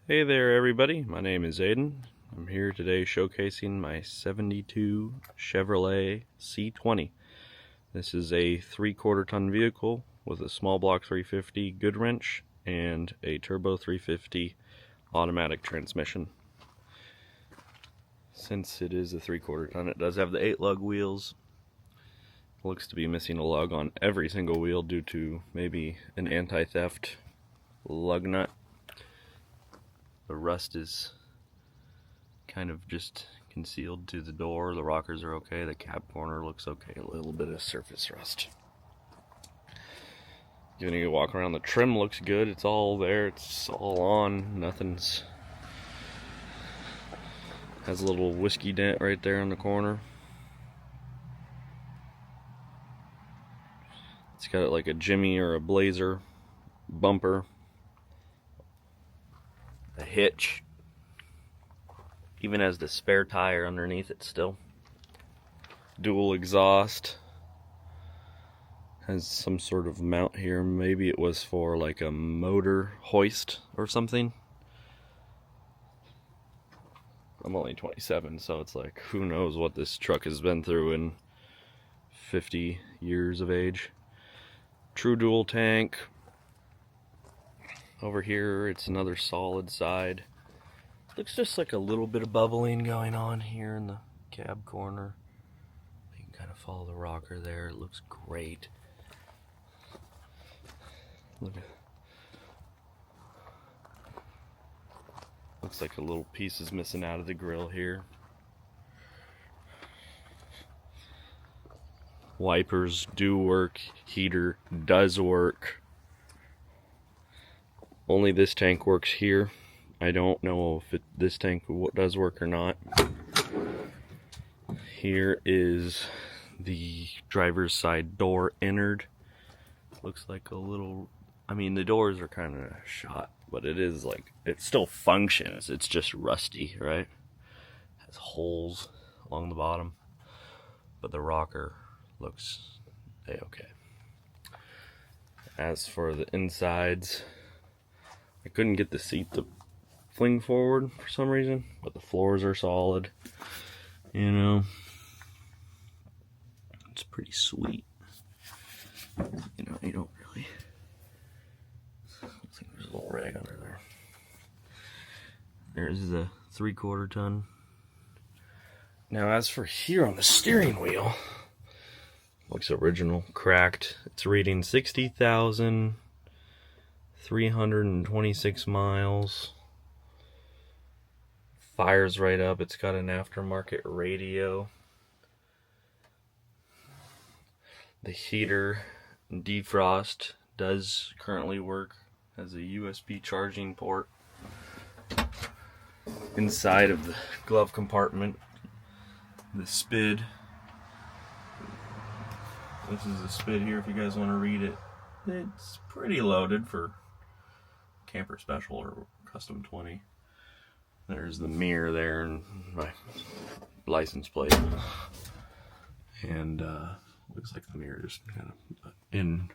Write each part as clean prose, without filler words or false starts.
Hey there everybody, my name is Aiden. I'm here today showcasing my 72 Chevrolet C20. This is a 3/4 ton vehicle with a small block 350 good wrench and a turbo 350 automatic transmission. Since it is a 3/4 ton, it does have the 8 lug wheels. Looks to be missing a lug on every single wheel due to maybe an anti-theft lug nut. The rust is kind of just concealed to the door. The rockers are okay. The cab corner looks okay. A little bit of surface rust. Giving you a walk around, the trim looks good. It's all there. It's all on. Nothing's... Has a little whiskey dent right there in the corner. It's got like a Jimmy or a Blazer bumper. A hitch. Even has the spare tire underneath it still. Dual exhaust. Has some sort of mount here. Maybe it was for like a motor hoist or something. I'm only 27, so it's like, who knows what this truck has been through in 50 years of age. True dual tank. Over here, it's another solid side. Looks just like a little bit of bubbling going on here in the cab corner. You can kind of follow the rocker there. It looks great. Look at, looks like a little piece is missing out of the grill here. Wipers do work. Heater does work. Only this tank works here. I don't know if this tank does work or not. Here is the driver's side door entered. Looks like a little... I mean, the doors are kind of shot, but it is like... It still functions. It's just rusty, right? It has holes along the bottom. But the rocker looks a-okay. As for the insides, I couldn't get the seat to fling forward for some reason, but the floors are solid. You know, it's pretty sweet. You know, you don't really... Looks like there's a little rag under there. There's the 3/4 ton. Now, as for here on the steering wheel, looks original, cracked. It's reading 60,326 miles. Fires right up. It's got an aftermarket radio. The heater defrost does currently work. Has a USB charging port. Inside of the glove compartment, the spid. This is the spid here if you guys want to read it. It's pretty loaded for camper special or custom 20. There's the mirror there and my license plate. And looks like the mirror just kind of in.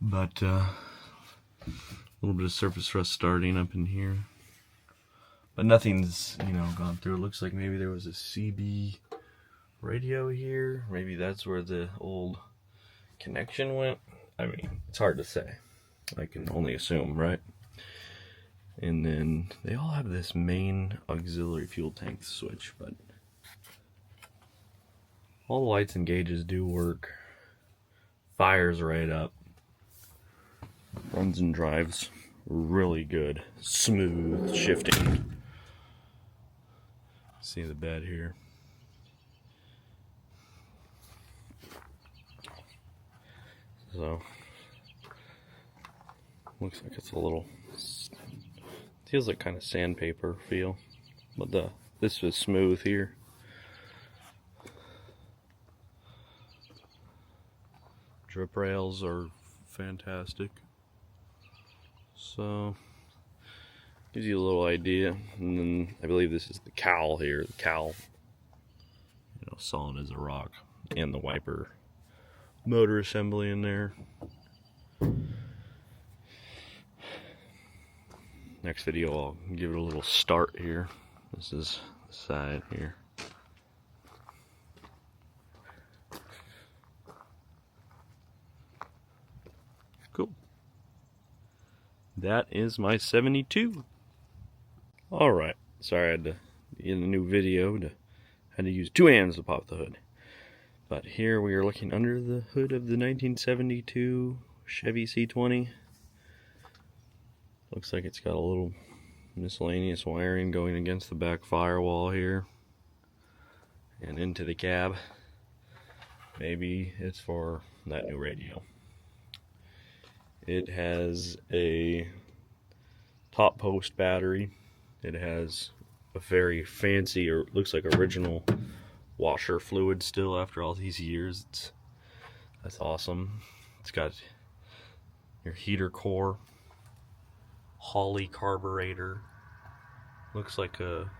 But a little bit of surface rust starting up in here. But nothing's, you know, gone through. It looks like maybe there was a CB radio here. Maybe that's where the old connection went. I mean, it's hard to say. I can only assume, right? And then they all have this main auxiliary fuel tank switch, but all the lights and gauges do work. Fires right up. Runs and drives really good. Smooth shifting. See the bed here. So, looks like it's a little... Feels like kind of sandpaper feel, but this was smooth here. Drip rails are fantastic. So gives you a little idea. And then I believe this is the cowl here. The cowl, you know, solid as a rock, and the wiper motor assembly in there. next video I'll give it a little start here. This is the side here. Cool. That is my 72. Alright, sorry I had to, in the new video, had to use two hands to pop the hood. But here we are looking under the hood of the 1972 Chevy C20. Looks like it's got a little miscellaneous wiring going against the back firewall here and into the cab. Maybe it's for that new radio. It has a top post battery. It has a very fancy, or looks like original washer fluid still after all these years. That's awesome. It's got your heater core, Holley carburetor. Looks like a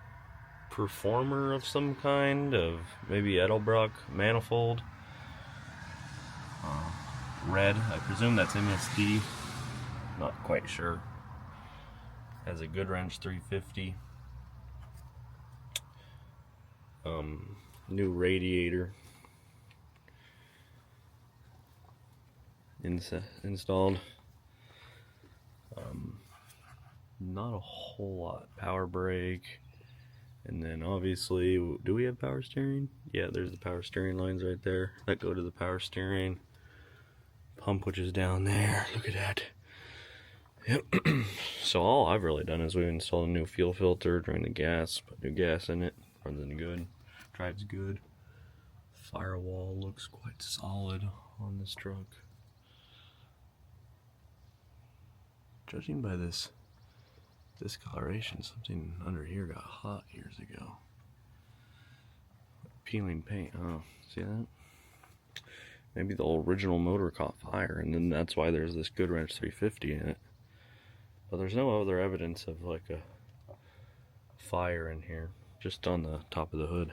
performer of some kind, of maybe Edelbrock manifold. Red, I presume that's MSD. Not quite sure. Has a Goodwrench 350. New radiator installed. Not a whole lot. Power brake, and then obviously, do we have power steering? Yeah, there's the power steering lines right there that go to the power steering. Pump, which is down there. Look at that. Yep. So all I've really done is we've installed a new fuel filter, drained the gas, put new gas in it. Runs good. Drives good. Firewall looks quite solid on this truck. Judging by this discoloration, something under here got hot years ago. Peeling paint. Oh, see that? Maybe the original motor caught fire, and then that's why there's this Goodwrench 350 in it. But there's no other evidence of like a fire in here, just on the top of the hood.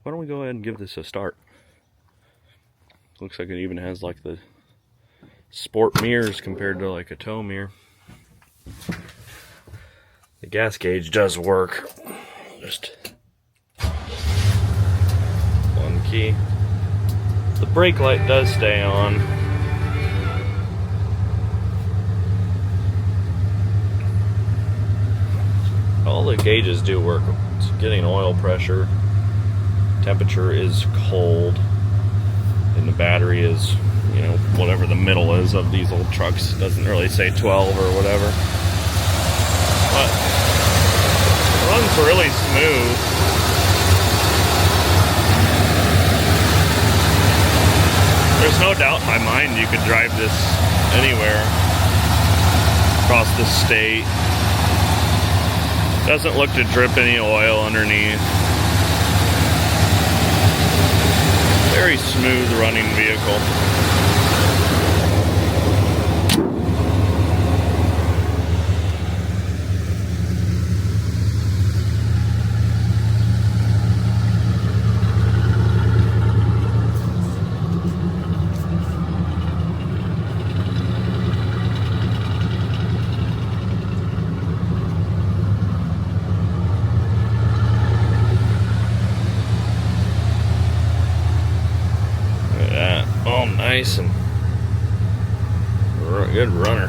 Why don't we go ahead and give this a start? Looks like it even has like the sport mirrors compared to like a tow mirror. The gas gauge does work. Just one key. The brake light does stay on. All the gauges do work. It's getting oil pressure. Temperature is cold. And the battery is, you know, whatever the middle is of these old trucks. It doesn't really say 12 or whatever. But it runs really smooth. There's no doubt in my mind you could drive this anywhere across the state. Doesn't look to drip any oil underneath. Very smooth running vehicle. Nice and good runner.